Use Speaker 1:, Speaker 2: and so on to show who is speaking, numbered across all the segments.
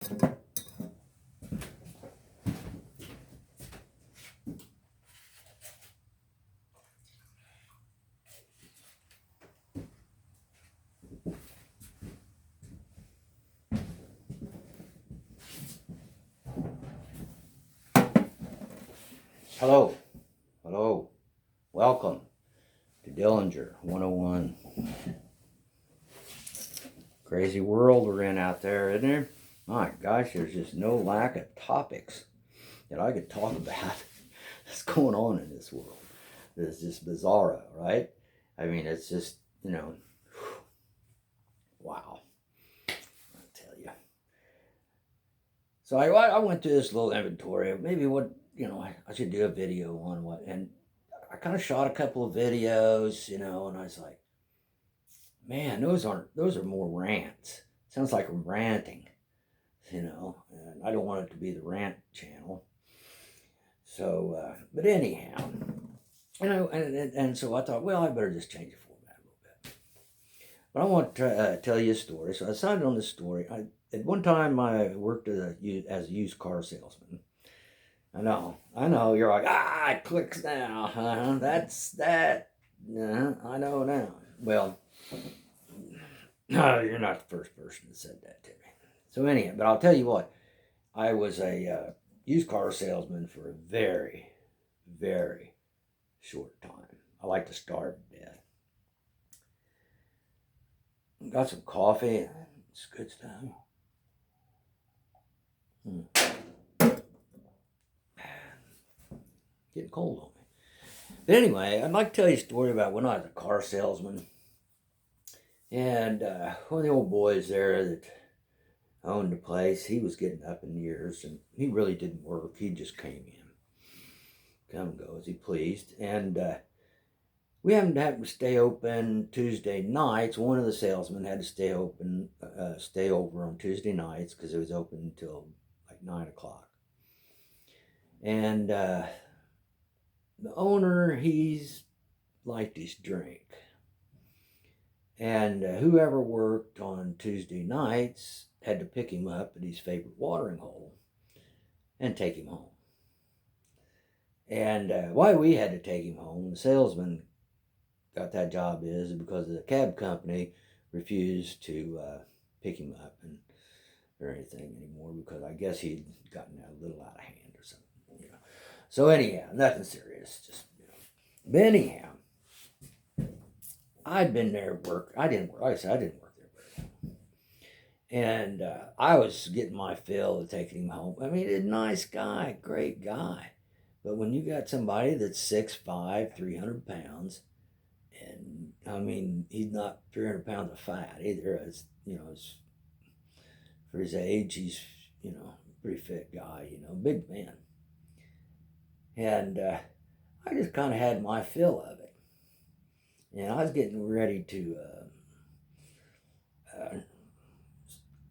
Speaker 1: Hello, hello, welcome to Dillinger 101. Crazy world we're in out there, isn't there? My gosh, there's just no lack of topics that I could talk about that's going on in this world. It's just bizarro, right? I mean, it's just, wow, I tell you. So I went through this little inventory of maybe what, I should do a video on what, and I kind of shot a couple of videos, and I was like, man, those are more rants. Sounds like I'm ranting, and I don't want it to be the rant channel. So, but anyhow, and so I thought, well, I better just change the format a little bit. But I want to tell you a story. So I decided on this story. At one time I worked as a used car salesman. I know. You're like, it clicks now. That's that. I know now. Well, no, you're not the first person that said that to me. So anyhow, but I'll tell you what, I was a used car salesman for a very, very short time. I like to starve to death. Got some coffee. It's good stuff. Getting cold on me. But anyway, I'd like to tell you a story about when I was a car salesman. And one of the old boys there that owned the place, he was getting up in years, and he really didn't work. He just came in, come and go as he pleased. And we happened to stay open Tuesday nights. One of the salesmen had to stay over on Tuesday nights because it was open until like 9 o'clock. And the owner, he's liked his drink. And whoever worked on Tuesday nights had to pick him up at his favorite watering hole and take him home. And why we had to take him home, the salesman got that job is because the cab company refused to pick him up or anything anymore because I guess he'd gotten a little out of hand or something. So anyhow, nothing serious. Just But anyhow, I'd been there at work. I didn't work. Like I said, I didn't work there very long. And I was getting my fill of taking him home. I mean, a nice guy, great guy. But when you got somebody that's 6'5", 300 pounds, and I mean, he's not 300 pounds of fat either. For his age, he's, pretty fit guy, big man. And I just kind of had my fill of it. And I was getting ready to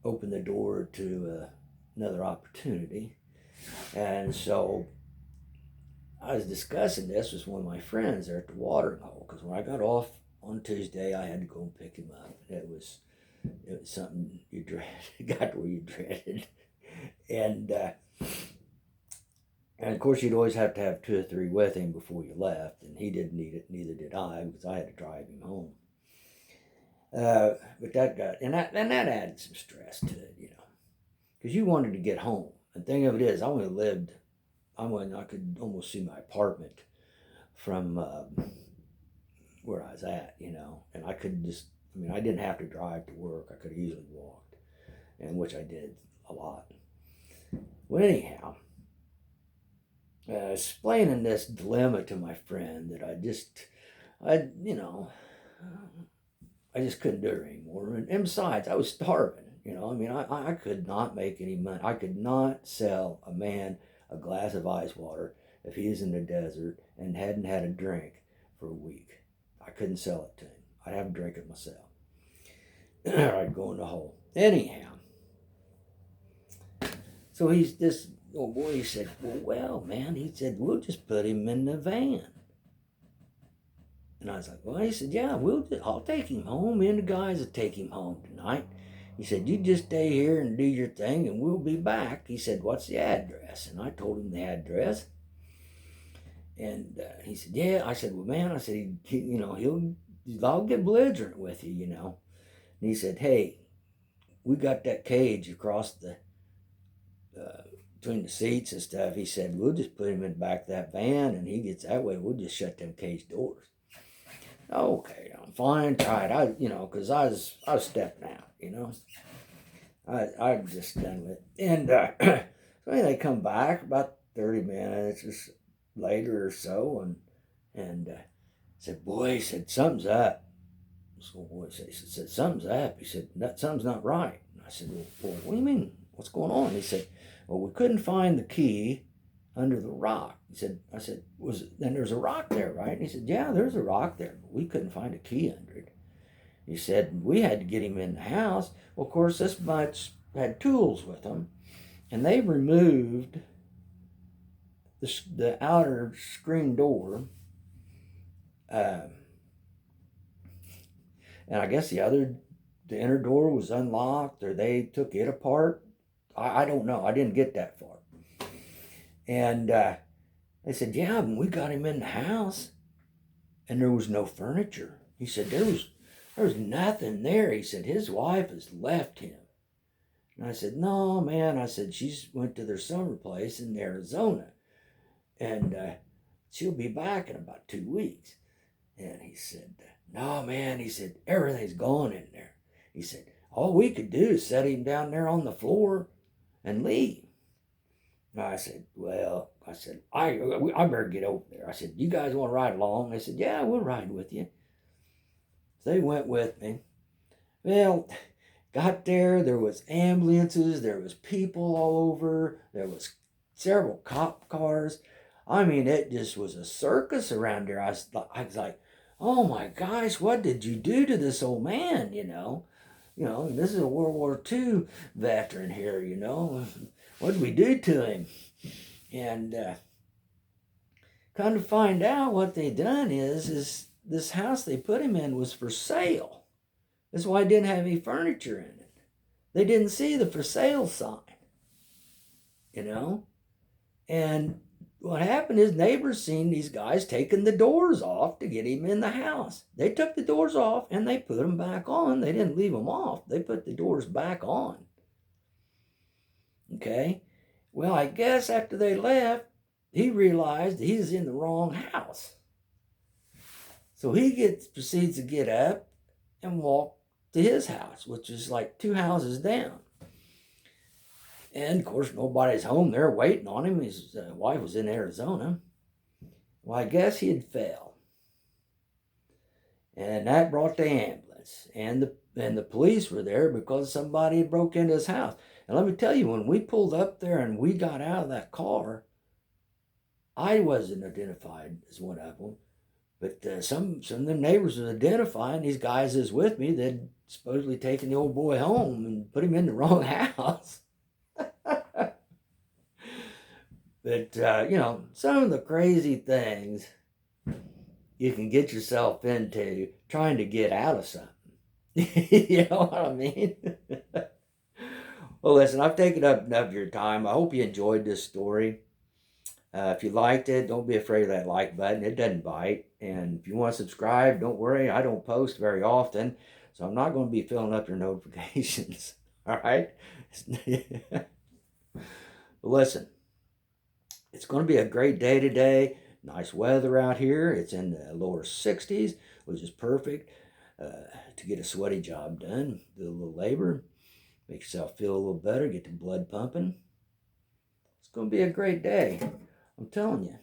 Speaker 1: open the door to another opportunity. And so I was discussing this with one of my friends there at the watering hole, because when I got off on Tuesday, I had to go and pick him up. It was something you dreaded, got where you dreaded. And of course, you'd always have to have 2 or 3 with him before you left, and he didn't need it, neither did I, because I had to drive him home. But that added some stress to it, because you wanted to get home. And the thing of it is, I could almost see my apartment from where I was at, and I could I didn't have to drive to work. I could have easily walked, and which I did a lot. Well, anyhow, explaining this dilemma to my friend that I just couldn't do it anymore. And besides, I was starving. I could not make any money. I could not sell a man a glass of ice water if he was in the desert and hadn't had a drink for a week. I couldn't sell it to him. I'd have to drink it myself. I'd go in the hole. Anyhow, so this old boy, he said, well, man, he said, we'll just put him in the van. And I was like, well, he said, yeah, I'll take him home. Me and the guys will take him home tonight. He said, you just stay here and do your thing and we'll be back. He said, what's the address? And I told him the address. And he said, yeah. I said, well, man, I said, I'll get belligerent with you, And he said, hey, we got that cage across the, between the seats and stuff. He said, we'll just put him in the back of that van and he gets that way. We'll just shut them cage doors. Okay, I'm fine, try it. Because I was stepping out, I just done with it. And so they come back about 30 minutes later or so, and said, boy, he said, something's up. So boy said, something's up. He said, something's not right. And I said, well, boy, what do you mean? What's going on? He said, well, we couldn't find the key under the rock. I said, then there's a rock there, right? And he said, yeah, there's a rock there, but we couldn't find a key under it. He said, we had to get him in the house. Well, of course, this bunch had tools with them, and they removed the outer screen door, and I guess the inner door was unlocked, or they took it apart. I don't know. I didn't get that far. And they said, yeah, we got him in the house, and there was no furniture. He said, there was nothing there. He said, his wife has left him. And I said, no, man. I said, she's went to their summer place in Arizona, and she'll be back in about 2 weeks. And he said, no, man. He said, everything's gone in there. He said, all we could do is set him down there on the floor and leave. And I said, well, I better get over there. I said, you guys want to ride along? They said, yeah, we'll ride with you. So they went with me. Well, got there was ambulances, there was people all over, there was several cop cars. I mean, it just was a circus around there. I was like, oh my gosh, what did you do to this old man, this is a World War II veteran here, What did we do to him? And come to find out what they done is this house they put him in was for sale. That's why it didn't have any furniture in it. They didn't see the for sale sign, And what happened is neighbors seen these guys taking the doors off to get him in the house. They took the doors off and they put them back on. They didn't leave them off. They put the doors back on. Okay? Well, I guess after they left, he realized he was in the wrong house. So he proceeds to get up and walk to his house, which is like 2 houses down. And of course, nobody's home there waiting on him. His wife was in Arizona. Well, I guess he had fell. And that brought the ambulance. And the police were there because somebody had broke into his house. And let me tell you, when we pulled up there and we got out of that car, I wasn't identified as one of them. But some of the neighbors was identifying these guys is with me. They'd supposedly taken the old boy home and put him in the wrong house. But, some of the crazy things you can get yourself into trying to get out of something. You know what I mean? Well, listen, I've taken up enough of your time. I hope you enjoyed this story. If you liked it, don't be afraid of that like button. It doesn't bite. And if you want to subscribe, don't worry. I don't post very often, so I'm not going to be filling up your notifications. All right? Listen, it's going to be a great day today. Nice weather out here. It's in the lower 60s, which is perfect to get a sweaty job done. Do a little labor. Make yourself feel a little better. Get the blood pumping. It's going to be a great day. I'm telling you.